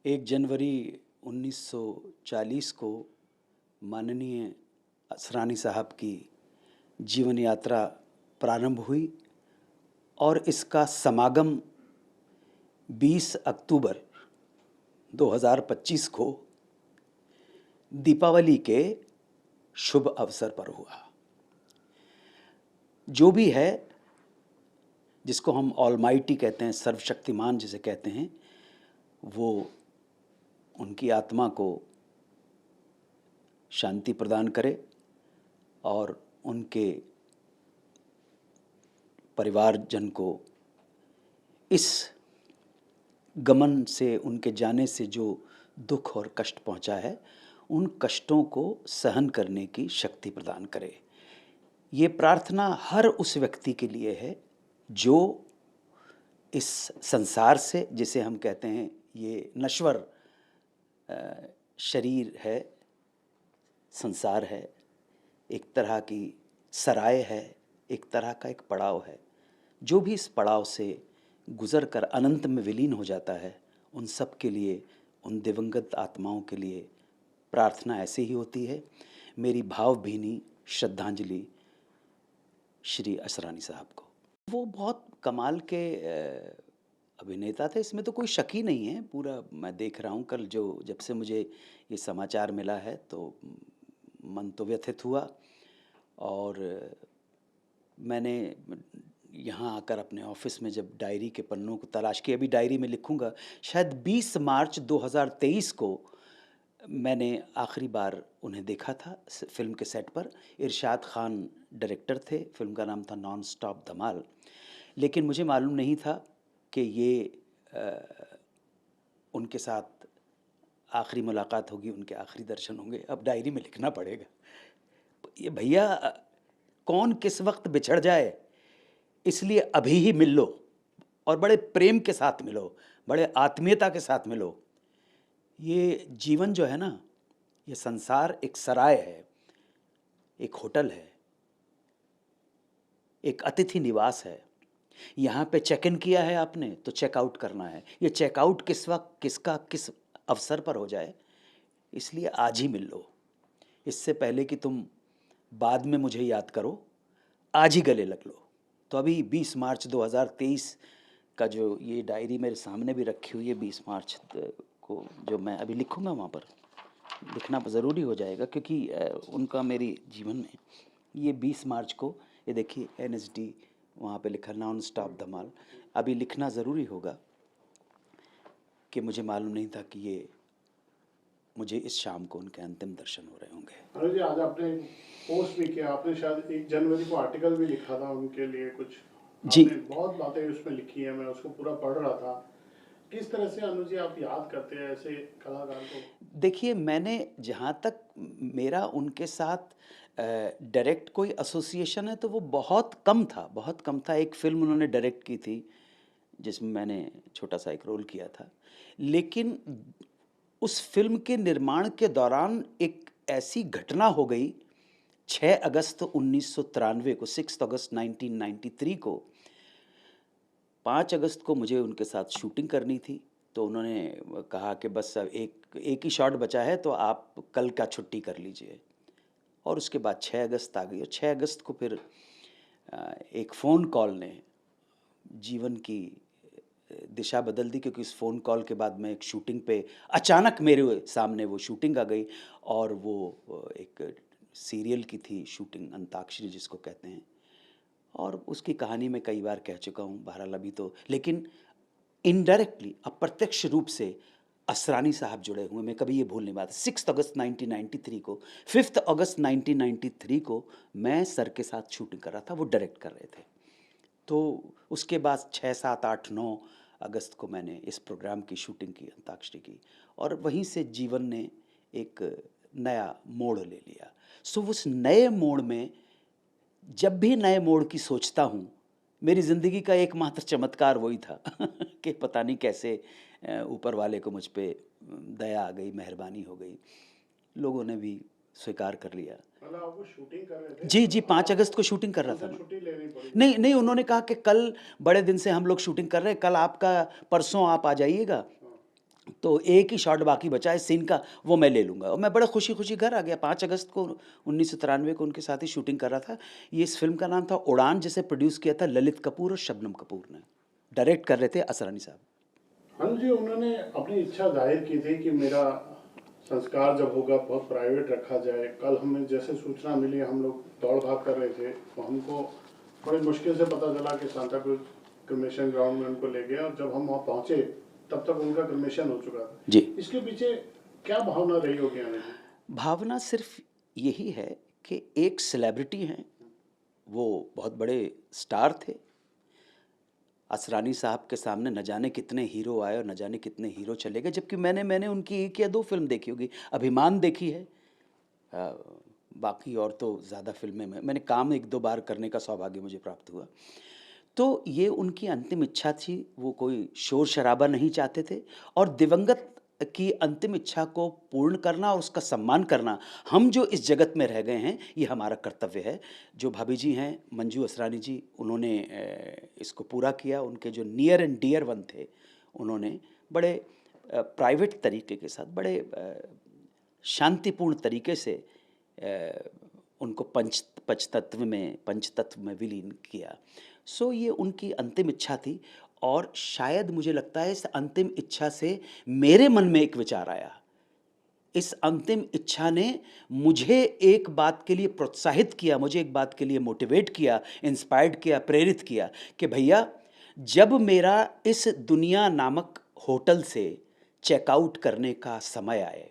1 जनवरी 1940 को माननीय असरानी साहब की जीवन यात्रा प्रारंभ हुई और इसका समागम 20 अक्टूबर 2025 को दीपावली के शुभ अवसर पर हुआ। जो भी है, जिसको हम ऑलमाइटी कहते हैं, सर्वशक्तिमान जिसे कहते हैं, वो उनकी आत्मा को शांति प्रदान करे और उनके परिवारजन को इस गमन से, उनके जाने से जो दुख और कष्ट पहुंचा है, उन कष्टों को सहन करने की शक्ति प्रदान करे। ये प्रार्थना हर उस व्यक्ति के लिए है जो इस संसार से, जिसे हम कहते हैं ये नश्वर शरीर है, संसार है, एक तरह की सराय है, एक तरह का एक पड़ाव है। जो भी इस पड़ाव से गुज़र कर अनंत में विलीन हो जाता है, उन सब के लिए, उन दिवंगत आत्माओं के लिए प्रार्थना ऐसे ही होती है। मेरी भावभीनी श्रद्धांजलि श्री असरानी साहब को। वो बहुत कमाल के अभिनेता थे, इसमें तो कोई शक ही नहीं है। पूरा मैं देख रहा हूँ, कल जब से मुझे ये समाचार मिला है तो मन तो व्यथित हुआ। और मैंने यहाँ आकर अपने ऑफिस में जब डायरी के पन्नों को तलाश किया, अभी डायरी में लिखूँगा, शायद 20 मार्च 2023 को मैंने आखिरी बार उन्हें देखा था फिल्म के सेट पर। इरशाद खान डायरेक्टर थे, फिल्म का नाम था नॉन स्टॉप धमाल। लेकिन मुझे मालूम नहीं था कि ये उनके साथ आखिरी मुलाकात होगी, उनके आखिरी दर्शन होंगे। अब डायरी में लिखना पड़ेगा। ये भैया, कौन किस वक्त बिछड़ जाए, इसलिए अभी ही मिल लो और बड़े प्रेम के साथ मिलो, बड़े आत्मीयता के साथ मिलो। ये जीवन जो है ना, ये संसार एक सराय है, एक होटल है, एक अतिथि निवास है। यहाँ पे चेक इन किया है आपने तो चेकआउट करना है। ये चेकआउट किस वक्त, किसका, किस अवसर पर हो जाए, इसलिए आज ही मिल लो। इससे पहले कि तुम बाद में मुझे याद करो, आज ही गले लग लो। तो अभी 20 मार्च 2023 का जो ये डायरी मेरे सामने भी रखी हुई है, 20 मार्च को जो मैं अभी लिखूँगा, वहाँ पर लिखना ज़रूरी हो जाएगा, क्योंकि उनका मेरे जीवन में ये 20 मार्च को, ये देखिए NSD वहाँ पे लिखा, नॉन स्टॉप धमाल। अभी लिखना ज़रूरी होगा कि मुझे मालूम नहीं था कि ये मुझे इस शाम को उनके अंतिम दर्शन हो रहे होंगे। अनुज जी, आज आपने पोस्ट भी किया, आपने शायद 1 जनवरी को आर्टिकल भी लिखा था उनके लिए कुछ। जी आपने बहुत बातें उसमें लिखी हैं, मैं उसको पूरा पढ़ रहा था। किस तरह से अनुज जी आप याद करते हैं ऐसे कलाकार को? देखिए, मैंने जहाँ तक मेरा उनके साथ डायरेक्ट कोई एसोसिएशन है तो वो बहुत कम था, बहुत कम था। एक फ़िल्म उन्होंने डायरेक्ट की थी जिसमें मैंने छोटा सा एक रोल किया था। लेकिन उस फिल्म के निर्माण के दौरान एक ऐसी घटना हो गई, 6 अगस्त 1993 को, 6 अगस्त 1993 को, 5 अगस्त को मुझे उनके साथ शूटिंग करनी थी। तो उन्होंने कहा कि बस अब एक ही शॉट बचा है, तो आप कल का छुट्टी कर लीजिए। और उसके बाद 6 अगस्त आ गई और 6 अगस्त को फिर एक फ़ोन कॉल ने जीवन की दिशा बदल दी, क्योंकि इस फ़ोन कॉल के बाद मैं एक शूटिंग पे, अचानक मेरे सामने वो शूटिंग आ गई। और वो एक सीरियल की थी शूटिंग, अंताक्षरी जिसको कहते हैं। और उसकी कहानी मैं कई बार कह चुका हूँ, बहरहाल अभी तो, लेकिन इनडायरेक्टली, अप्रत्यक्ष रूप से असरानी साहब जुड़े हुए, मैं कभी ये भूल नहीं पाता। 6 अगस्त 1993 को, 5 अगस्त 1993 को मैं सर के साथ शूटिंग कर रहा था, वो डायरेक्ट कर रहे थे। तो उसके बाद 6, 7, 8, 9 अगस्त को मैंने इस प्रोग्राम की शूटिंग की, अंताक्षरी की। और वहीं से जीवन ने एक नया मोड़ ले लिया। सो उस नए मोड़ में, जब भी नए मोड़ की सोचता हूँ, मेरी ज़िंदगी का एकमात्र चमत्कार वही था कि पता नहीं कैसे ऊपर वाले को मुझ पे दया आ गई, मेहरबानी हो गई, लोगों ने भी स्वीकार कर लिया। मतलब आप वो शूटिंग कर रहे थे जी जी, और 5 अगस्त को आपको शूटिंग कर रहा उस था दिन मैं। छुट्टी लेनी पड़ी थी? नहीं नहीं, उन्होंने कहा कि कल, बड़े दिन से हम लोग शूटिंग कर रहे हैं, कल आपका, परसों आप आ जाइएगा। हाँ। तो एक ही शॉट बाकी बचा है सीन का, वो मैं ले लूँगा। और मैं बड़े खुशी-खुशी घर आ गया। 5 अगस्त को 1993 को उनके साथ ही शूटिंग कर रहा था। ये इस फ़िल्म का नाम था उड़ान, जिसे प्रोड्यूस किया था ललित कपूर और शबनम कपूर ने। डायरेक्ट कर रहे थे असरानी साहब। हाँ जी, उन्होंने अपनी इच्छा जाहिर की थी कि मेरा संस्कार जब होगा बहुत प्राइवेट रखा जाए। कल हमें जैसे सूचना मिली, हम लोग दौड़ भाग कर रहे थे, तो हमको बड़ी मुश्किल से पता चला कि सांता क्रूज क्रिमेशन ग्राउंड में उनको ले गए, और जब हम वहाँ पहुँचे तब तक उनका क्रिमेशन हो चुका था। जी। इसके पीछे क्या भावना रही होगी आने की? भावना सिर्फ़ यही है कि एक सेलिब्रिटी हैं, वो बहुत बड़े स्टार थे। असरानी साहब के सामने न जाने कितने हीरो आए और न जाने कितने हीरो चले गए, जबकि मैंने उनकी 1 या 2 फ़िल्म देखी होगी। अभिमान देखी है। अ, बाकी और तो ज़्यादा फ़िल्में मैंने काम 1-2 बार करने का सौभाग्य मुझे प्राप्त हुआ। तो ये उनकी अंतिम इच्छा थी, वो कोई शोर-शराबा नहीं चाहते थे, और दिवंगत की अंतिम इच्छा को पूर्ण करना और उसका सम्मान करना, हम जो इस जगत में रह गए हैं, ये हमारा कर्तव्य है। जो भाभी जी हैं, मंजू असरानी जी, उन्होंने इसको पूरा किया। उनके जो नियर एंड डियर वन थे, उन्होंने बड़े प्राइवेट तरीके के साथ, बड़े शांतिपूर्ण तरीके से उनको पंचतत्व में विलीन किया। सो ये उनकी अंतिम इच्छा थी, और शायद मुझे लगता है इस अंतिम इच्छा से मेरे मन में एक विचार आया। इस अंतिम इच्छा ने मुझे एक बात के लिए प्रोत्साहित किया, मुझे एक बात के लिए मोटिवेट किया, इंस्पायर्ड किया, प्रेरित किया कि भैया, जब मेरा इस दुनिया नामक होटल से चेकआउट करने का समय आए,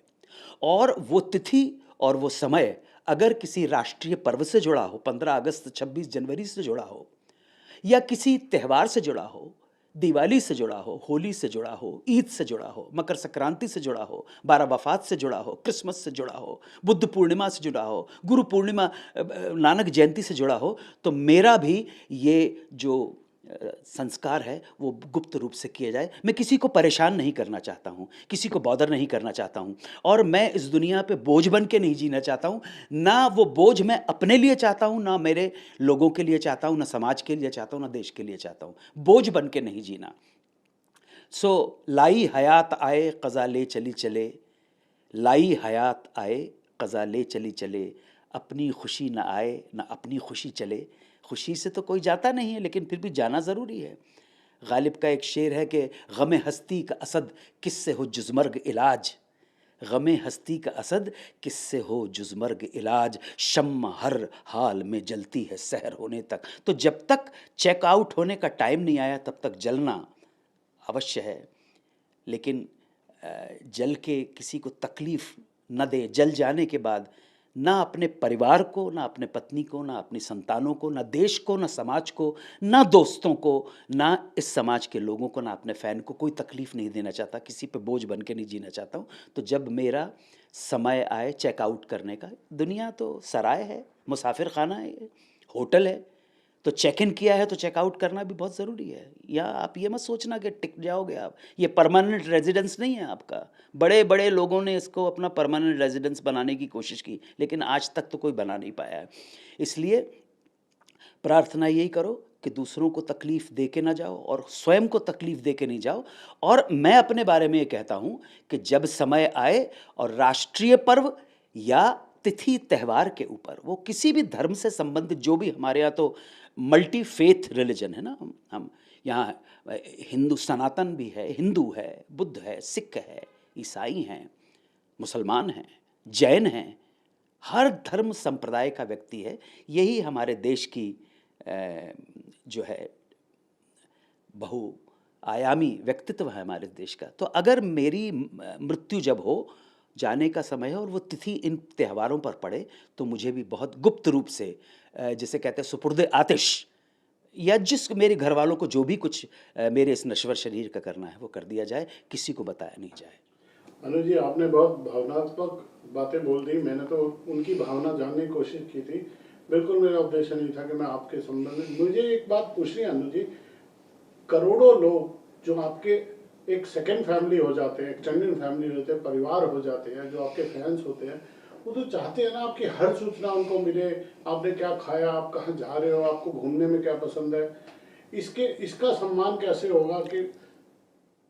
और वो तिथि और वो समय अगर किसी राष्ट्रीय पर्व से जुड़ा हो, 15 अगस्त 26 जनवरी से जुड़ा हो, या किसी त्यौहार से जुड़ा हो, दिवाली से जुड़ा हो, होली से जुड़ा हो, ईद से जुड़ा हो, मकर संक्रांति से जुड़ा हो, बारावफात से जुड़ा हो, क्रिसमस से जुड़ा हो, बुद्ध पूर्णिमा से जुड़ा हो, गुरु पूर्णिमा, नानक जयंती से जुड़ा हो, तो मेरा भी ये जो संस्कार है वो गुप्त रूप से किया जाए। मैं किसी को परेशान नहीं करना चाहता हूँ, किसी को बॉदर नहीं करना चाहता हूँ, और मैं इस दुनिया पे बोझ बन के नहीं जीना चाहता हूँ। ना वो बोझ मैं अपने लिए चाहता हूँ, ना मेरे लोगों के लिए चाहता हूँ, ना समाज के लिए चाहता हूँ, ना देश के लिए चाहता हूँ। बोझ बन के नहीं जीना। सो लाई हयात आए क़ज़ा ले चली चले, लाई हयात आए क़ज़ा ले चली चले, अपनी खुशी न आए न अपनी खुशी चले। खुशी से तो कोई जाता नहीं है, लेकिन फिर भी जाना ज़रूरी है। गालिब का एक शेर है कि गमे हस्ती का असद किससे हो जुज़मर्ग इलाज, गमे हस्ती का असद किससे हो जुज़मर्ग इलाज, शम्म हर हाल में जलती है सहर होने तक। तो जब तक चेकआउट होने का टाइम नहीं आया, तब तक जलना अवश्य है, लेकिन जल के किसी को तकलीफ़ न दें। जल जाने के बाद ना अपने परिवार को, ना अपने पत्नी को, ना अपनी संतानों को, ना देश को, ना समाज को, ना दोस्तों को, ना इस समाज के लोगों को, ना अपने फ़ैन को कोई तकलीफ़ नहीं देना चाहता, किसी पे बोझ बन के नहीं जीना चाहता हूँ। तो जब मेरा समय आए चेकआउट करने का, दुनिया तो सराय है, मुसाफिर खाना है, होटल है, तो चेक इन किया है तो चेकआउट करना भी बहुत ज़रूरी है। या आप ये मत सोचना कि टिक जाओगे आप, ये परमानेंट रेजिडेंस नहीं है आपका। बड़े बड़े लोगों ने इसको अपना परमानेंट रेजिडेंस बनाने की कोशिश की, लेकिन आज तक तो कोई बना नहीं पाया है। इसलिए प्रार्थना यही करो कि दूसरों को तकलीफ़ दे के ना जाओ, और स्वयं को तकलीफ़ दे के नहीं जाओ। और मैं अपने बारे में ये कहता हूँ कि जब समय आए और राष्ट्रीय पर्व या तिथि त्यौहार के ऊपर, वो किसी भी धर्म से संबंधित, जो भी हमारे यहाँ तो मल्टी फेथ रिलीजन है ना, हम यहाँ हिंदू सनातन भी है, हिंदू है, बुद्ध है, सिख है, ईसाई हैं, मुसलमान हैं, जैन हैं, हर धर्म संप्रदाय का व्यक्ति है। यही हमारे देश की जो है बहुआयामी व्यक्तित्व है हमारे देश का। तो अगर मेरी मृत्यु जब हो, जाने का समय है, और वो तिथि इन त्योहारों पर पड़े, तो मुझे भी बहुत गुप्त रूप से, जिसे कहते हैं सुपुर्द आतिश, या जिस मेरे घर वालों को जो भी कुछ मेरे इस नश्वर शरीर का करना है वो कर दिया जाए, किसी को बताया नहीं जाए। अनुज जी, आपने बहुत भावनात्मक बातें बोल दी। मैंने तो उनकी भावना जानने की कोशिश की थी। बिल्कुल मेरा उद्देश्य नहीं था कि मैं आपके संबंध में, मुझे एक बात पूछनी है अनुज जी, करोड़ों लोग जो आपके एक सेकंड फैमिली हो जाते हैं, एक्सटेंडेड फैमिली होते हैं, परिवार हो जाते हैं, जो आपके फैंस होते हैं, वो तो चाहते हैं ना आपकी हर सूचना उनको मिले। आपने क्या खाया, आप कहाँ जा रहे हो, आपको घूमने में क्या पसंद है। इसका सम्मान कैसे होगा कि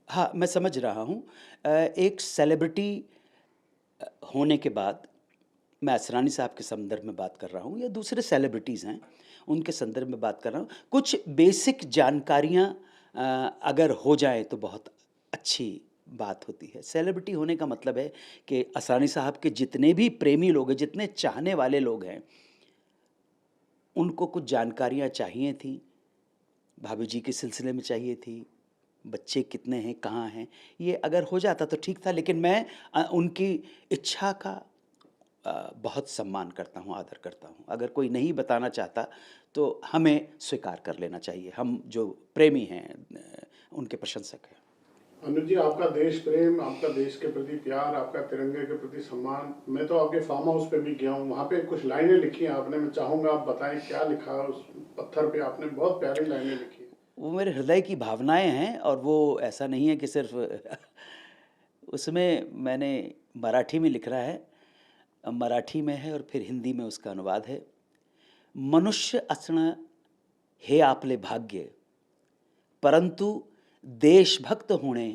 हाँ, मैं समझ रहा हूँ। एक सेलिब्रिटी होने के बाद, मैं असरानी साहब के संदर्भ में बात कर रहा हूँ या दूसरे सेलिब्रिटीज़ हैं, उनके संदर्भ में बात कर रहा हूँ। कुछ बेसिक जानकारियाँ अगर हो जाएँ तो बहुत अच्छी बात होती है। सेलिब्रिटी होने का मतलब है कि असरानी साहब के जितने भी प्रेमी लोग हैं, जितने चाहने वाले लोग हैं, उनको कुछ जानकारियाँ चाहिए थीं। भाभी जी के सिलसिले में चाहिए थी, बच्चे कितने हैं, कहाँ हैं, ये अगर हो जाता तो ठीक था, लेकिन मैं उनकी इच्छा का बहुत सम्मान करता हूँ, आदर करता हूँ। अगर कोई नहीं बताना चाहता तो हमें स्वीकार कर लेना चाहिए, हम जो प्रेमी हैं, उनके प्रशंसक हैं। अनुज जी, आपका देश प्रेम, आपका देश के प्रति प्यार, आपका तिरंगे के प्रति सम्मान, मैं तो आपके फार्म हाउस पे भी गया हूँ, वहाँ पे कुछ लाइनें लिखी हैं आपने, मैं चाहूँगा आप बताएं क्या लिखा है उस पत्थर पे। आपने बहुत प्यारी लाइनें लिखी हैं। वो मेरे हृदय की भावनाएँ हैं, और वो ऐसा नहीं है कि सिर्फ़ उसमें मैंने मराठी में लिख रहा है, मराठी में है और फिर हिंदी में उसका अनुवाद है। मनुष्य असणं हे आपले भाग्य, परंतु देशभक्त होणे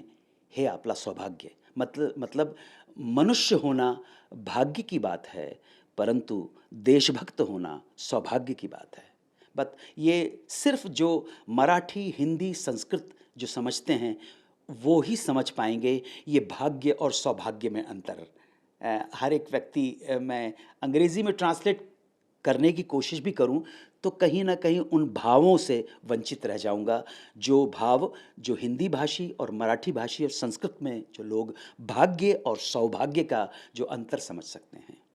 हे आपला सौभाग्य। मतलब मनुष्य होना भाग्य की बात है, परंतु देशभक्त होना सौभाग्य की बात है। बट ये सिर्फ जो मराठी, हिंदी, संस्कृत जो समझते हैं, वो ही समझ पाएंगे ये भाग्य और सौभाग्य में अंतर। हर एक व्यक्ति, मैं अंग्रेज़ी में ट्रांसलेट करने की कोशिश भी करूं तो कहीं ना कहीं उन भावों से वंचित रह जाऊंगा, जो भाव, जो हिंदी भाषी और मराठी भाषी और संस्कृत में जो लोग भाग्य और सौभाग्य का जो अंतर समझ सकते हैं।